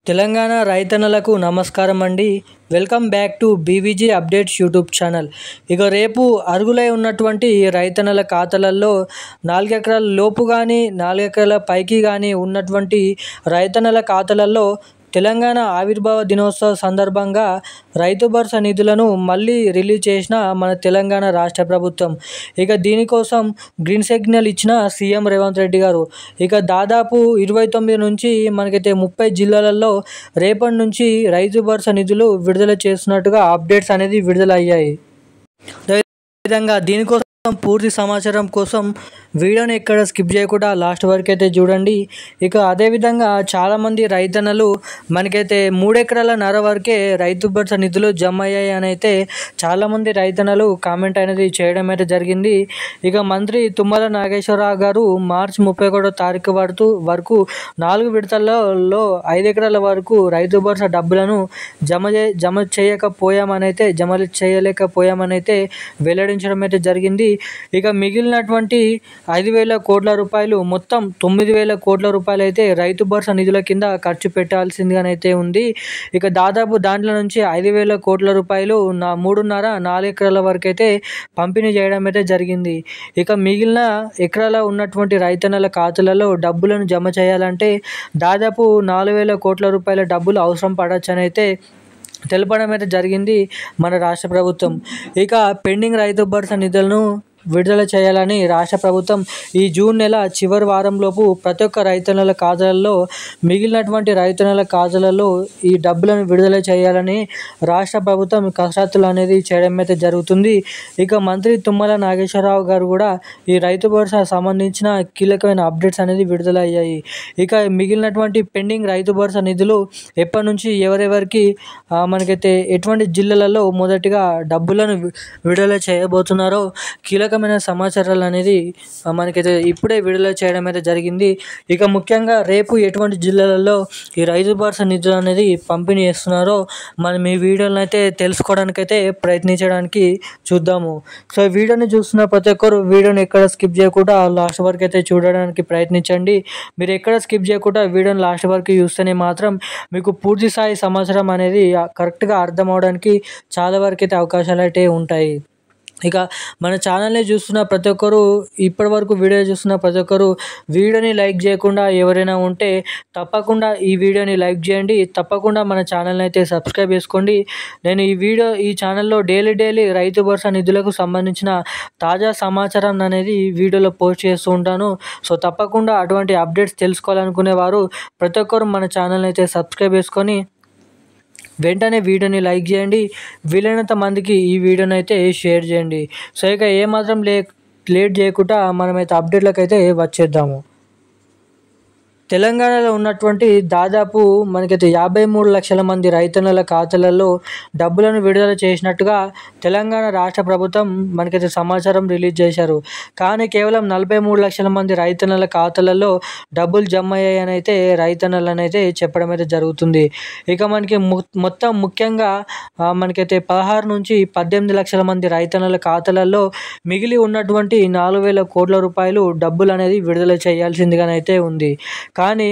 తెలంగాణ రైతన్నలకు నమస్కారం అండి. Welcome back to BVG updates YouTube channel. ఇక రేపు అర్హులై ఉన్నటువంటి రైతన్నల ఖాతాలలో 4 ఎకరాల లోపు కానీ 4 ఎకరాల పైకి కానీ ఉన్నటువంటి రైతన్నల ఖాతాలలో తెలంగాణ ఆవిర్భావ దినోత్సవ సందర్భంగా రైతు భరోసా నిధులను మళ్ళీ రిలీజ్ చేసిన మన తెలంగాణ రాష్ట్ర ప్రభుత్వం. ఇక దీనికోసం గ్రీన్ సిగ్నల్ ఇచ్చిన సీఎం రేవంత్ రెడ్డి గారు. ఇక దాదాపు 29 నుంచి మనకైతే 30 జిల్లాలలో రేపటి నుంచి రైతు భరోసా నిధులు విడుదల చేస్తున్నట్టుగా అప్డేట్స్ అనేది విడుదల అయ్యాయి. అదేవిధంగా దీనికోసం పూర్తి సమాచారం కోసం వీడియోని ఎక్కడ స్కిప్ చేయకుండా లాస్ట్ వరకు అయితే చూడండి. ఇక అదేవిధంగా చాలామంది రైతన్నలు మనకైతే 3 ఎకరాల నర వరకే రైతు భరోసా నిధులు జమ అయ్యాయి అని అయితే చాలామంది రైతన్నలు కామెంట్ అనేది చేయడం అయితే జరిగింది. ఇక మంత్రి తుమ్మల నాగేశ్వరరావు గారు మార్చి 31వ తారీఖు వరకు 4 విడతలలో 5 ఎకరాల వరకు రైతు భరోసా డబ్బులను జమ చేయలేకపోయామని అయితే వెల్లడించడం అయితే జరిగింది. ఇక మిగిలినటువంటి 5,000 కోట్ల రూపాయలు మొత్తం 9,000 కోట్ల రూపాయలు అయితే రైతు భరోసా నిధుల కింద ఖర్చు పెట్టాల్సిందిగానైతే ఉంది. ఇక దాదాపు దాంట్లో నుంచి 5,000 కోట్ల రూపాయలు 3.5-4 ఎకరాల వరకు అయితే పంపిణీ చేయడం అయితే జరిగింది. ఇక మిగిలిన ఎకరాల ఉన్నటువంటి రైతన్నల ఖాతాలలో డబ్బులను జమ చేయాలంటే దాదాపు 4,000 కోట్ల రూపాయల డబ్బులు అవసరం పడవచ్చని అయితే తెలపడం అయితే జరిగింది మన రాష్ట్ర ప్రభుత్వం. ఇక పెండింగ్ రైతు భరోసా నిధులను విడుదల చేయాలని రాష్ట్ర ప్రభుత్వం ఈ జూన్ నెల చివరి వారంలోపు ప్రతి ఒక్క రైతన్నల ఖాతాలలో మిగిలినటువంటి రైతన్నల ఖాతాలలో ఈ డబ్బులను విడుదల చేయాలని రాష్ట్ర ప్రభుత్వం కసరత్తులు అనేది చేయడం అయితే జరుగుతుంది. ఇక మంత్రి తుమ్మల నాగేశ్వరరావు గారు కూడా ఈ రైతు భరోసా సంబంధించిన కీలకమైన అప్డేట్స్ అనేది విడుదల అయ్యాయి. ఇక మిగిలినటువంటి పెండింగ్ రైతు భరోసా నిధులు ఎప్పటి నుంచి ఎవరెవరికి మనకైతే ఎటువంటి జిల్లాలలో మొదటిగా డబ్బులను విడుదల చేయబోతున్నారో కీలకమైన సమాచారాలు అనేది మనకైతే ఇప్పుడే విడుదల చేయడం అయితే జరిగింది. ఇక ముఖ్యంగా రేపు ఎటువంటి జిల్లాలలో ఈ రైతు భరోసా నిధులు అనేది పంపిణీ చేస్తున్నారో మనం ఈ వీడియోలను అయితే తెలుసుకోవడానికైతే ప్రయత్నించడానికి చూద్దాము. సో ఈ వీడియోని చూస్తున్న ప్రతి ఒక్కరు వీడియోని ఎక్కడ స్కిప్ చేయకుండా లాస్ట్ వరకు అయితే చూడడానికి ప్రయత్నించండి. మీరు ఎక్కడ స్కిప్ చేయకుండా వీడియోని లాస్ట్ వరకు చూస్తేనే మాత్రం మీకు పూర్తి స్థాయి సమాచారం అనేది కరెక్ట్గా అర్థం అవడానికి చాలా వరకు అయితే అవకాశాలు అయితే ఉంటాయి. ఇక మన ఛానల్ని చూస్తున్న ప్రతి ఒక్కరు ఇప్పటివరకు వీడియో చూస్తున్న ప్రతి ఒక్కరు వీడియోని లైక్ చేయకుండా ఎవరైనా ఉంటే తప్పకుండా ఈ వీడియోని లైక్ చేయండి. తప్పకుండా మన ఛానల్ని అయితే సబ్స్క్రైబ్ చేసుకోండి. నేను ఈ ఛానల్లో డైలీ రైతు భరోసా నిధులకు సంబంధించిన తాజా సమాచారం అనేది ఈ వీడియోలో పోస్ట్ చేస్తూ ఉంటాను. సో తప్పకుండా అటువంటి అప్డేట్స్ తెలుసుకోవాలనుకునే వారు ప్రతి ఒక్కరు మన ఛానల్ని అయితే సబ్స్క్రైబ్ చేసుకొని వెంటనే వీడియోని లైక్ చేయండి. వీలైనంత మందికి ఈ వీడియోని అయితే షేర్ చేయండి. సో ఇక ఏమాత్రం లేట్ చేయకుండా మనమైతే అప్డేట్లకు అయితే వచ్చేద్దాము. తెలంగాణలో ఉన్నటువంటి దాదాపు మనకైతే 53 లక్షల మంది రైతన్నల ఖాతాలలో డబ్బులను విడుదల చేసినట్టుగా తెలంగాణ రాష్ట్ర ప్రభుత్వం మనకైతే సమాచారం రిలీజ్ చేశారు. కానీ కేవలం 43 లక్షల మంది రైతన్నల ఖాతాలలో డబ్బులు జమ అయ్యాయని అయితే రైతన్నలను అయితే చెప్పడం అయితే జరుగుతుంది. ఇక మనకి మొత్తం ముఖ్యంగా మనకైతే 16 నుంచి 18 లక్షల మంది రైతన్నల ఖాతాలలో మిగిలి ఉన్నటువంటి 4,000 కోట్ల రూపాయలు డబ్బులు అనేది విడుదల చేయాల్సిందిగానైతే ఉంది. కానీ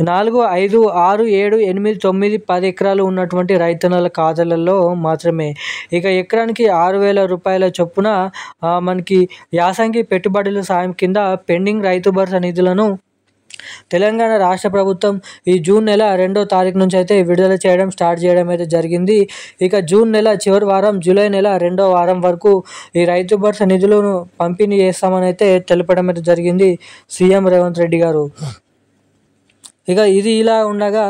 4, 5, 6, 7, 8, 9, 10 ఎకరాలు ఉన్నటువంటి రైతన్నల ఖాతాలలో మాత్రమే ఇక ఎకరానికి 6,000 రూపాయల చొప్పున మనకి యాసంగి పెట్టుబడుల సాయం కింద పెండింగ్ రైతు భరోసా నిధులను తెలంగాణ రాష్ట్ర ప్రభుత్వం ఈ జూన్ నెల 2వ తారీఖు నుంచి అయితే విడుదల స్టార్ట్ చేయడం అయితే జరిగింది. ఇక జూన్ నెల చివరి వారం జూలై నెల 2వ వారం వరకు ఈ రైతు భరోసా నిధులను పంపిణీ చేస్తామని అయితే తెలపడం అయితే జరిగింది సీఎం రేవంత్ రెడ్డి గారు. ఇక ఇది ఇలా ఉండగా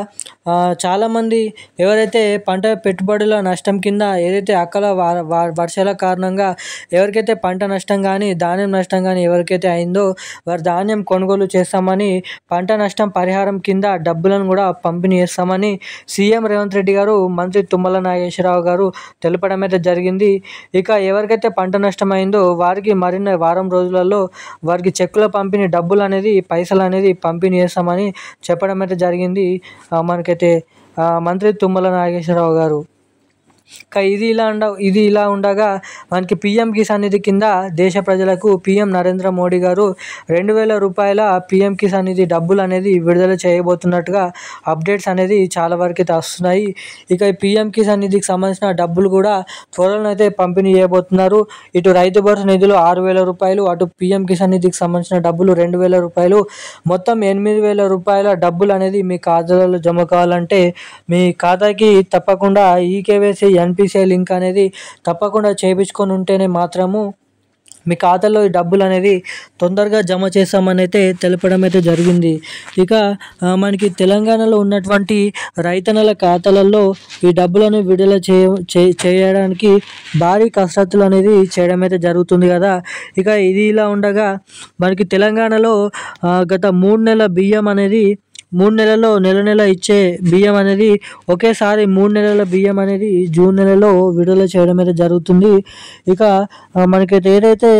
చాలామంది ఎవరైతే పంట పెట్టుబడుల నష్టం కింద ఏదైతే అకాల వర్షాల కారణంగా ఎవరికైతే పంట నష్టం కానీ ధాన్యం నష్టం కానీ ఎవరికైతే అయిందో వారు ధాన్యం కొనుగోలు చేస్తామని పంట నష్టం పరిహారం కింద డబ్బులను కూడా పంపిణీ చేస్తామని సీఎం రేవంత్ రెడ్డి గారు మంత్రి తుమ్మల నాగేశ్వరరావు గారు తెలపడం అయితే జరిగింది. ఇక ఎవరికైతే పంట నష్టం అయిందో వారికి మరిన్ని వారం రోజులలో వారికి చెక్కుల పంపిణీ డబ్బులు అనేది పైసలు అనేది పంపిణీ చేస్తామని చెప్పడం అయితే జరిగింది మనకైతే మంత్రి తుమ్మల నాగేశ్వరరావు గారు. ఇది ఇలా ఉండగా మనకి పీఎం కిసాన్ నిధి కింద దేశ ప్రజలకు పీఎం నరేంద్ర మోడీ గారు 2,000 రూపాయల పీఎం కిసాన్ నిధి డబ్బులు అనేది విడుదల చేయబోతున్నట్టుగా అప్డేట్స్ అనేది చాలా వరకు అయితే వస్తున్నాయి. ఇక ఈ పీఎం కిసాన్ నిధికి సంబంధించిన డబ్బులు కూడా త్వరలోనైతే పంపిణీ చేయబోతున్నారు. ఇటు రైతు భరోసా నిధులు 6,000 రూపాయలు, అటు పీఎం కిసాన్ నిధికి సంబంధించిన డబ్బులు 2,000 రూపాయలు, మొత్తం 8,000 రూపాయల డబ్బులు అనేది మీ ఖాతాలలో జమ కావాలంటే మీ ఖాతాకి తప్పకుండా ఈకేవైసీ ఎన్పిసిఐ లింక్ అనేది తప్పకుండా చేయించుకొని ఉంటేనే మాత్రము మీ ఖాతాలో ఈ డబ్బులు అనేది తొందరగా జమ చేస్తామని అయితే తెలపడం అయితే జరిగింది. ఇక మనకి తెలంగాణలో ఉన్నటువంటి రైతన్నల ఖాతాలలో ఈ డబ్బులను విడుదల చేయడానికి భారీ కసరత్తులు అనేది చేయడం అయితే జరుగుతుంది కదా. ఇక ఇది ఇలా ఉండగా మనకి తెలంగాణలో గత 3 నెలల బియ్యం అనేది 3 నెలల్లో నెల ఇచ్చే బియ్యం అనేది ఒకేసారి 3 నెలల బియ్యం అనేది జూన్ నెలలో విడుదల చేయడం అయితే జరుగుతుంది. ఇక మనకైతే ఏదైతే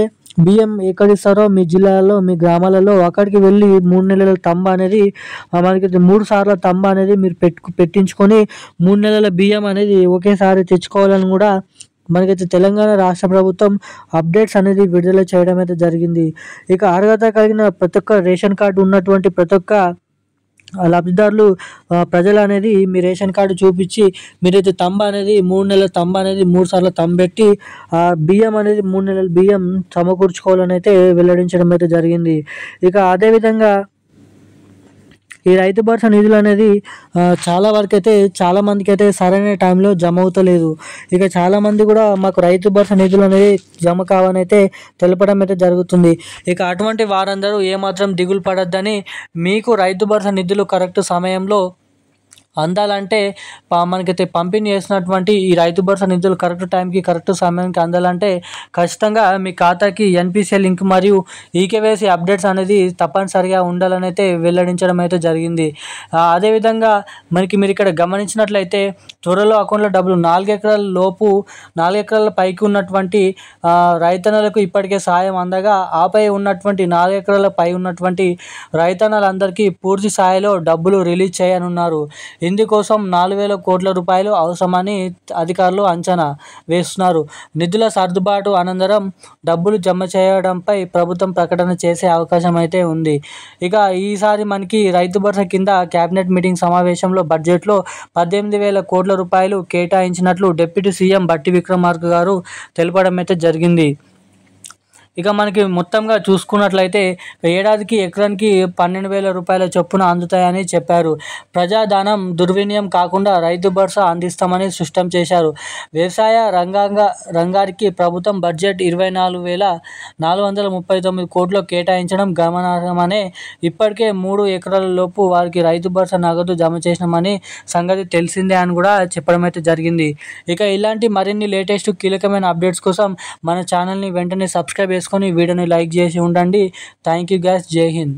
బియ్యం ఎక్కడిస్తారో మీ జిల్లాలో మీ గ్రామాలలో అక్కడికి వెళ్ళి 3 నెలల తంబ అనేది మనకైతే 3 సార్ల తంబ అనేది మీరు పెట్టించుకొని 3 నెలల బియ్యం అనేది ఒకేసారి తెచ్చుకోవాలని కూడా మనకైతే తెలంగాణ రాష్ట్ర ప్రభుత్వం అప్డేట్స్ అనేది విడుదల చేయడం అయితే జరిగింది. ఇక అర్హత కలిగిన ప్రతి ఒక్క రేషన్ కార్డు ఉన్నటువంటి ప్రతి ఒక్క లబ్ధిదారులు ప్రజలు అనేది మీ రేషన్ కార్డు చూపించి మీరైతే తంబ అనేది 3 నెలల తంబ అనేది 3 సార్లు తంబెట్టి బియ్యం అనేది 3 నెలల బియ్యం సమకూర్చుకోవాలని అయితే వెల్లడించడం అయితే జరిగింది. ఇక అదేవిధంగా ఈ రైతు భరోసా నిధులు అనేది చాలా వరకు అయితే చాలామందికి అయితే సరైన టైంలో జమ అవుతలేదు. ఇక చాలామంది కూడా మాకు రైతు భరోసా నిధులు అనేది జమ కావని అయితే తెలపడం అయితే జరుగుతుంది. ఇక అటువంటి వారందరూ ఏమాత్రం దిగులు పడొద్దని, మీకు రైతు భరోసా నిధులు కరెక్ట్ సమయంలో అందాలంటే మనకైతే పంపిణీ చేసినటువంటి ఈ రైతు భరోసా నిధులు కరెక్ట్ టైంకి కరెక్ట్ సమయానికి అందాలంటే ఖచ్చితంగా మీ ఖాతాకి ఎన్పిసిఐ లింక్ మరియు ఈకేవైసీ అప్డేట్స్ అనేది తప్పనిసరిగా ఉండాలని అయితే వెల్లడించడం అయితే జరిగింది. అదేవిధంగా మీరు ఇక్కడ గమనించినట్లయితే త్వరలో అకౌంట్లో డబ్బులు 4 ఎకరాల లోపు 4 ఎకరాల పైకి ఉన్నటువంటి రైతన్నలకు ఇప్పటికే సాయం అందగా ఆపై ఉన్నటువంటి 4 ఎకరాల పై ఉన్నటువంటి రైతన్నలందరికీ పూర్తి స్థాయిలో డబ్బులు రిలీజ్ చేయనున్నారు. ఇందుకోసం 4,000 కోట్ల రూపాయలు అవసరమని అధికారులు అంచనా వేస్తున్నారు. నిధుల సర్దుబాటు అనంతరం డబ్బులు జమ చేయడంపై ప్రభుత్వం ప్రకటన చేసే అవకాశం అయితే ఉంది. ఇక ఈసారి మనకి రైతు భరోసా కింద కేబినెట్ మీటింగ్ సమావేశంలో బడ్జెట్లో 18,000 కోట్ల రూపాయలు కేటాయించినట్లు డిప్యూటీ సీఎం బట్టి విక్రమార్క గారు తెలపడం అయితే జరిగింది. ఇక మనకి మొత్తంగా చూసుకున్నట్లయితే ఏడాదికి ఎకరానికి 12,000 రూపాయల చొప్పున అందుతాయని చెప్పారు. ప్రజాధనం దుర్వినియోగం కాకుండా రైతు భరోసా అందిస్తామని స్పష్టం చేశారు. వ్యవసాయ రంగానికి ప్రభుత్వం బడ్జెట్ 24,439 కోట్లు కేటాయించడం గమనార్హమని, ఇప్పటికే 3 ఎకరాల లోపు వారికి రైతు భరోసా నగదు జమ చేసినామని సంగతి తెలిసిందే అని కూడా చెప్పడం అయితే జరిగింది. ఇక ఇలాంటి మరిన్ని లేటెస్ట్ కీలకమైన అప్డేట్స్ కోసం మన ఛానల్ని వెంటనే సబ్స్క్రైబ్ చేసుకొని వీడియోని లైక్ చేసి ఉండండి. Thank you guys. జై హింద్.